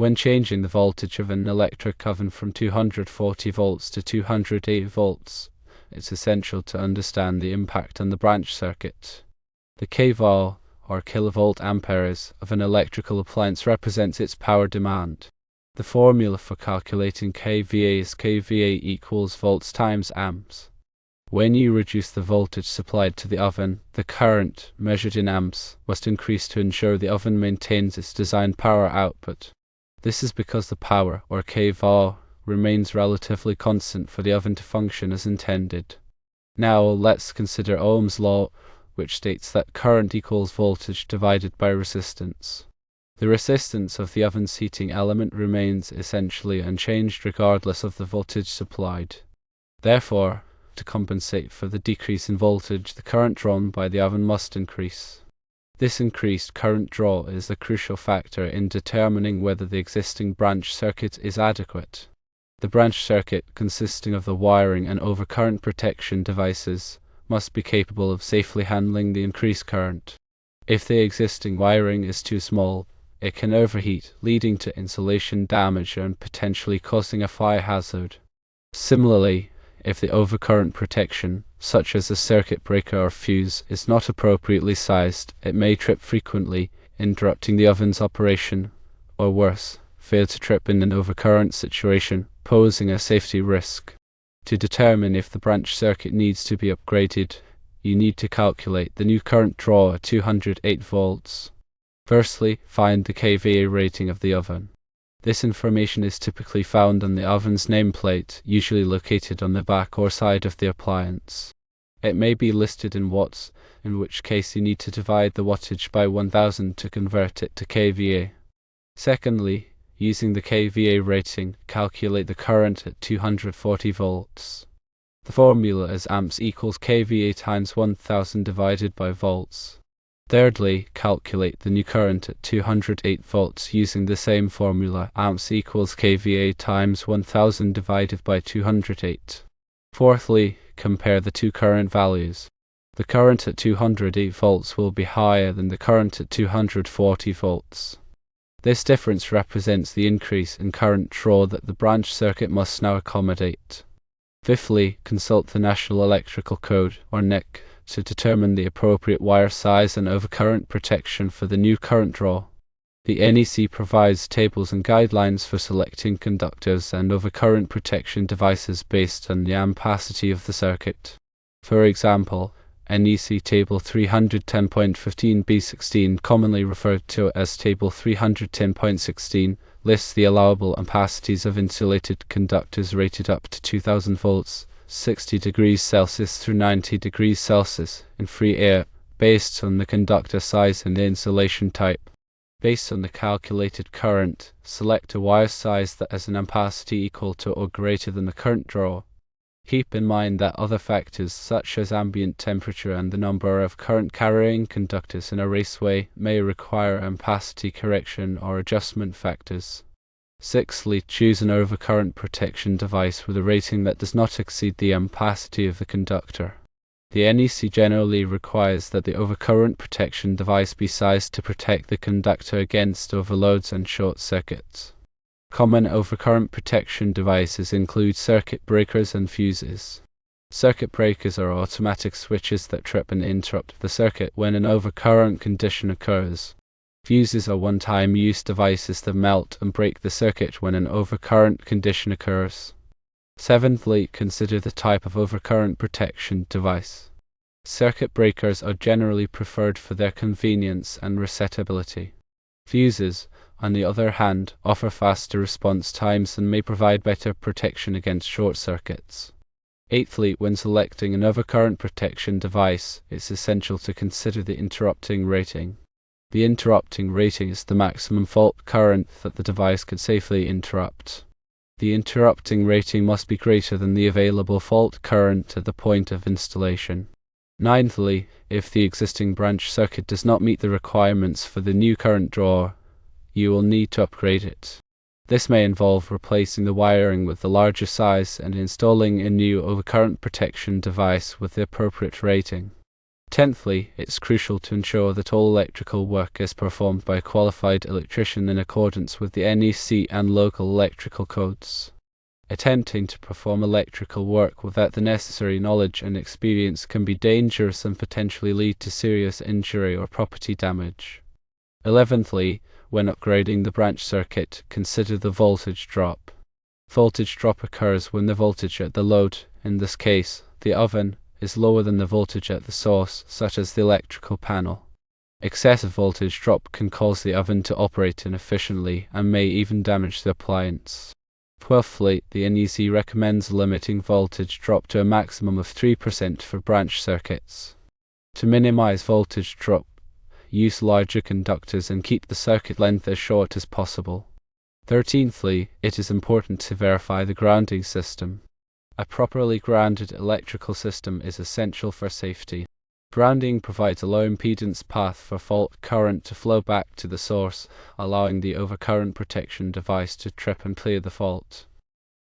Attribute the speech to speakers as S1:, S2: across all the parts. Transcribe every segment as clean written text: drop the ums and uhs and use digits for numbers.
S1: When changing the voltage of an electric oven from 240 volts to 208 volts, it's essential to understand the impact on the branch circuit. The kVA, or kilovolt amperes, of an electrical appliance represents its power demand. The formula for calculating kVA is kVA equals volts times amps. When you reduce the voltage supplied to the oven, the current, measured in amps, must increase to ensure the oven maintains its designed power output. This is because the power, or kVA, remains relatively constant for the oven to function as intended. Now let's consider Ohm's law, which states that current equals voltage divided by resistance. The resistance of the oven's heating element remains essentially unchanged regardless of the voltage supplied. Therefore, to compensate for the decrease in voltage, the current drawn by the oven must increase. This increased current draw is a crucial factor in determining whether the existing branch circuit is adequate. The branch circuit, consisting of the wiring and overcurrent protection devices, must be capable of safely handling the increased current. If the existing wiring is too small, it can overheat, leading to insulation damage and potentially causing a fire hazard. Similarly, if the overcurrent protection, such as a circuit breaker or fuse, is not appropriately sized, it may trip frequently, interrupting the oven's operation, or worse, fail to trip in an overcurrent situation, posing a safety risk. To determine if the branch circuit needs to be upgraded, you need to calculate the new current draw at 208 volts. Firstly, find the kVA rating of the oven. This information is typically found on the oven's nameplate, usually located on the back or side of the appliance. It may be listed in watts, in which case you need to divide the wattage by 1000 to convert it to kVA. Secondly, using the kVA rating, calculate the current at 240 volts. The formula is amps equals kVA times 1000 divided by volts. Thirdly, calculate the new current at 208 volts using the same formula, amps equals kVA times 1000 divided by 208. Fourthly, compare the two current values. The current at 208 volts will be higher than the current at 240 volts. This difference represents the increase in current draw that the branch circuit must now accommodate. Fifthly, consult the National Electrical Code, or NEC, to determine the appropriate wire size and overcurrent protection for the new current draw. The NEC provides tables and guidelines for selecting conductors and overcurrent protection devices based on the ampacity of the circuit. For example, NEC Table 310.15b16, commonly referred to as Table 310.16, lists the allowable ampacities of insulated conductors rated up to 2000 volts, 60 degrees Celsius through 90 degrees Celsius, in free air, based on the conductor size and the insulation type. Based on the calculated current, select a wire size that has an ampacity equal to or greater than the current draw. Keep in mind that other factors such as ambient temperature and the number of current-carrying conductors in a raceway may require ampacity correction or adjustment factors. Sixthly, choose an overcurrent protection device with a rating that does not exceed the ampacity of the conductor. The NEC generally requires that the overcurrent protection device be sized to protect the conductor against overloads and short circuits. Common overcurrent protection devices include circuit breakers and fuses. Circuit breakers are automatic switches that trip and interrupt the circuit when an overcurrent condition occurs. Fuses are one-time use devices that melt and break the circuit when an overcurrent condition occurs. Seventhly, consider the type of overcurrent protection device. Circuit breakers are generally preferred for their convenience and resetability. Fuses, on the other hand, offer faster response times and may provide better protection against short circuits. Eighthly, when selecting an overcurrent protection device, it's essential to consider the interrupting rating. The interrupting rating is the maximum fault current that the device could safely interrupt. The interrupting rating must be greater than the available fault current at the point of installation. Ninthly, if the existing branch circuit does not meet the requirements for the new current draw, you will need to upgrade it. This may involve replacing the wiring with the larger size and installing a new overcurrent protection device with the appropriate rating. Tenthly, it's crucial to ensure that all electrical work is performed by a qualified electrician in accordance with the NEC and local electrical codes. Attempting to perform electrical work without the necessary knowledge and experience can be dangerous and potentially lead to serious injury or property damage. 11thly, when upgrading the branch circuit, consider the voltage drop. Voltage drop occurs when the voltage at the load, in this case, the oven, is lower than the voltage at the source, such as the electrical panel. Excessive voltage drop can cause the oven to operate inefficiently and may even damage the appliance. 12thly, the NEC recommends limiting voltage drop to a maximum of 3% for branch circuits. To minimize voltage drop, use larger conductors and keep the circuit length as short as possible. 13thly, it is important to verify the grounding system. A properly grounded electrical system is essential for safety. Grounding provides a low impedance path for fault current to flow back to the source, allowing the overcurrent protection device to trip and clear the fault.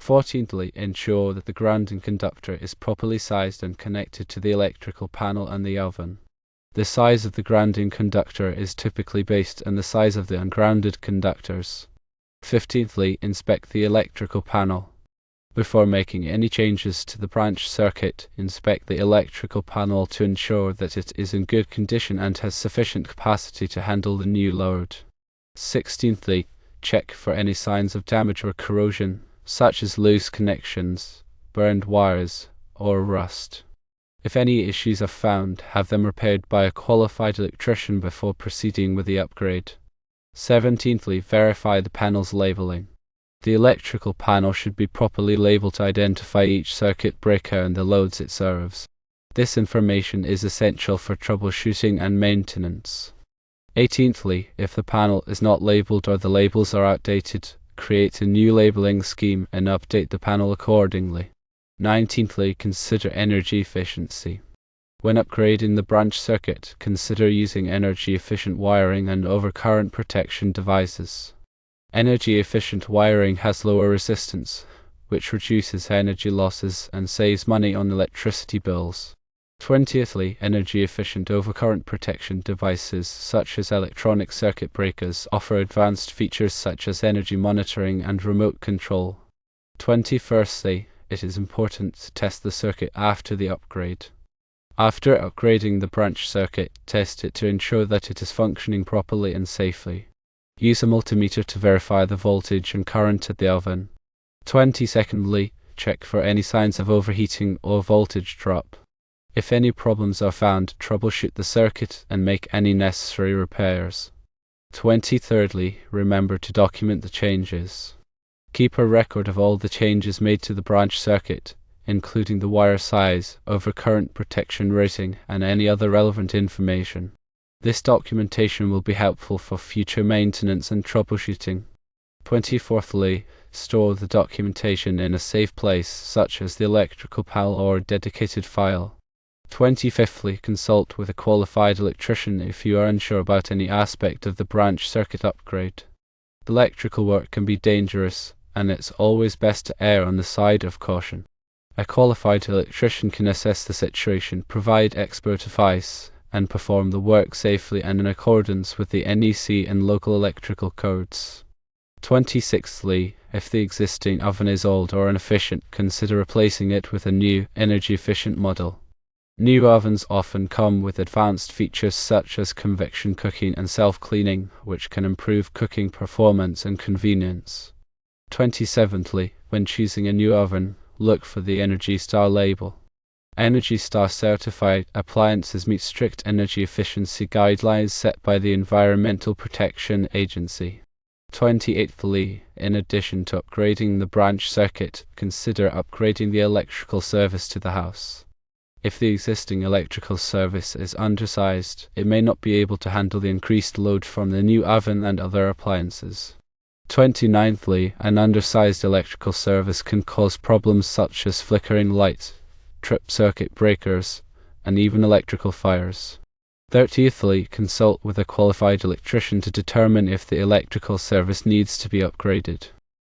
S1: 14thly, ensure that the grounding conductor is properly sized and connected to the electrical panel and the oven. The size of the grounding conductor is typically based on the size of the ungrounded conductors. 15thly, inspect the electrical panel. Before making any changes to the branch circuit, inspect the electrical panel to ensure that it is in good condition and has sufficient capacity to handle the new load. 16thly, check for any signs of damage or corrosion, such as loose connections, burned wires, or rust. If any issues are found, have them repaired by a qualified electrician before proceeding with the upgrade. 17thly, verify the panel's labeling. The electrical panel should be properly labeled to identify each circuit breaker and the loads it serves. This information is essential for troubleshooting and maintenance. 18thly, if the panel is not labeled or the labels are outdated, create a new labeling scheme and update the panel accordingly. 19thly, consider energy efficiency. When upgrading the branch circuit, consider using energy-efficient wiring and overcurrent protection devices. Energy-efficient wiring has lower resistance, which reduces energy losses and saves money on electricity bills. 20thly, energy-efficient overcurrent protection devices such as electronic circuit breakers offer advanced features such as energy monitoring and remote control. 21stly, it is important to test the circuit after the upgrade. After upgrading the branch circuit, test it to ensure that it is functioning properly and safely. Use a multimeter to verify the voltage and current at the oven. 22ndly, check for any signs of overheating or voltage drop. If any problems are found, troubleshoot the circuit and make any necessary repairs. 23rdly, remember to document the changes. Keep a record of all the changes made to the branch circuit, including the wire size, overcurrent protection rating, and any other relevant information. This documentation will be helpful for future maintenance and troubleshooting. 24thly, store the documentation in a safe place, such as the electrical panel or a dedicated file. 25thly, consult with a qualified electrician if you are unsure about any aspect of the branch circuit upgrade. Electrical work can be dangerous, and it's always best to err on the side of caution. A qualified electrician can assess the situation, provide expert advice, and perform the work safely and in accordance with the NEC and local electrical codes. 26thly, if the existing oven is old or inefficient, consider replacing it with a new, energy-efficient model. New ovens often come with advanced features such as convection cooking and self-cleaning, which can improve cooking performance and convenience. 27thly, when choosing a new oven, look for the Energy Star label. Energy Star certified appliances meet strict energy efficiency guidelines set by the Environmental Protection Agency. 28thly, in addition to upgrading the branch circuit, consider upgrading the electrical service to the house. If the existing electrical service is undersized, it may not be able to handle the increased load from the new oven and other appliances. 29thly, an undersized electrical service can cause problems such as flickering lights, trip circuit breakers, and even electrical fires. 30thly, consult with a qualified electrician to determine if the electrical service needs to be upgraded.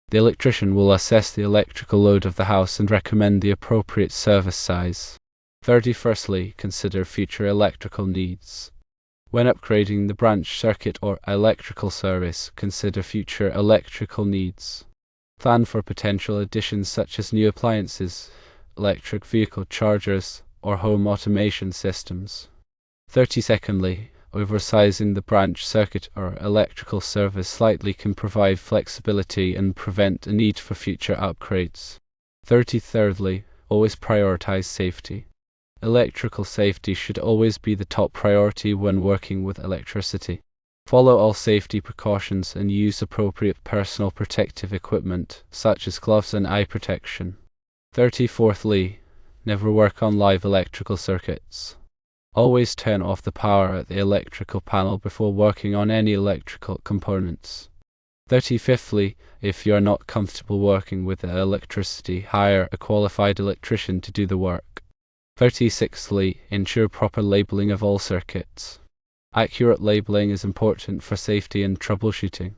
S1: The electrician will assess the electrical load of the house and recommend the appropriate service size. 31stly, consider future electrical needs. When upgrading the branch circuit or electrical service, consider future electrical needs. Plan for potential additions such as new appliances, electric vehicle chargers, or home automation systems. 32ndly, oversizing the branch circuit or electrical service slightly can provide flexibility and prevent a need for future upgrades. 33rdly, always prioritize safety. Electrical safety should always be the top priority when working with electricity. Follow all safety precautions and use appropriate personal protective equipment, such as gloves and eye protection. 34thly, never work on live electrical circuits. Always turn off the power at the electrical panel before working on any electrical components. 35thly, if you are not comfortable working with electricity, hire a qualified electrician to do the work. 36thly, ensure proper labeling of all circuits. Accurate labeling is important for safety and troubleshooting.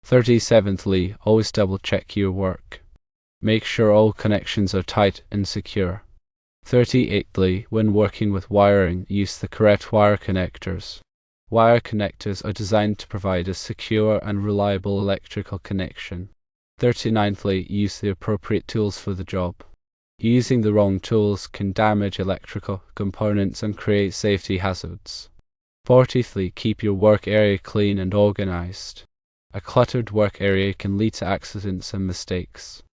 S1: 37thly, always double check your work. Make sure all connections are tight and secure. 38thly, when working with wiring, use the correct wire connectors. Wire connectors are designed to provide a secure and reliable electrical connection. 39thly, use the appropriate tools for the job. Using the wrong tools can damage electrical components and create safety hazards. 40thly, keep your work area clean and organized. A cluttered work area can lead to accidents and mistakes.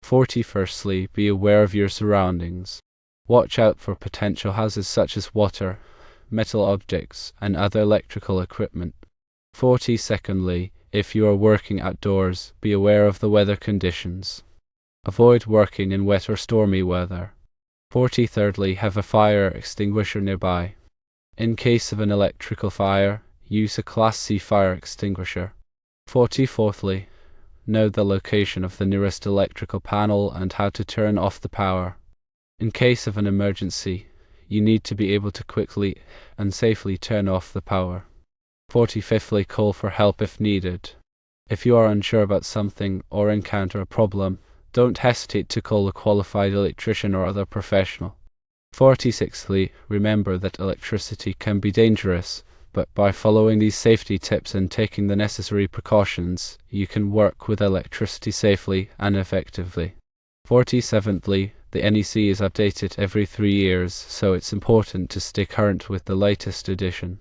S1: 41stly, be aware of your surroundings. Watch out for potential hazards such as water, metal objects, and other electrical equipment. 42ndly, if you are working outdoors, be aware of the weather conditions. Avoid working in wet or stormy weather. 43rdly, have a fire extinguisher nearby. In case of an electrical fire, use a Class C fire extinguisher. 44thly, know the location of the nearest electrical panel and how to turn off the power. In case of an emergency, you need to be able to quickly and safely turn off the power. 45thly, call for help if needed. If you are unsure about something or encounter a problem, don't hesitate to call a qualified electrician or other professional. 46thly, remember that electricity can be dangerous, but by following these safety tips and taking the necessary precautions, you can work with electricity safely and effectively. 47thly, the NEC is updated every 3 years, so it's important to stay current with the latest edition.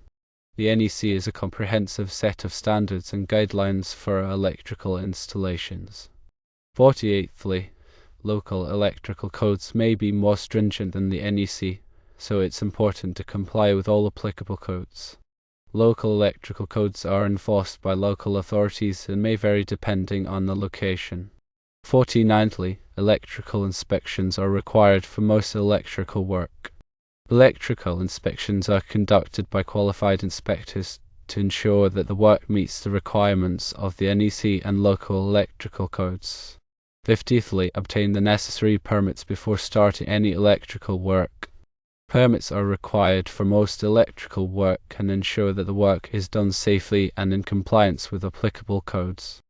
S1: The NEC is a comprehensive set of standards and guidelines for electrical installations. 48thly, local electrical codes may be more stringent than the NEC, so it's important to comply with all applicable codes. Local electrical codes are enforced by local authorities and may vary depending on the location. 49thly, electrical inspections are required for most electrical work. Electrical inspections are conducted by qualified inspectors to ensure that the work meets the requirements of the NEC and local electrical codes. 50thly, obtain the necessary permits before starting any electrical work. Permits are required for most electrical work and ensure that the work is done safely and in compliance with applicable codes.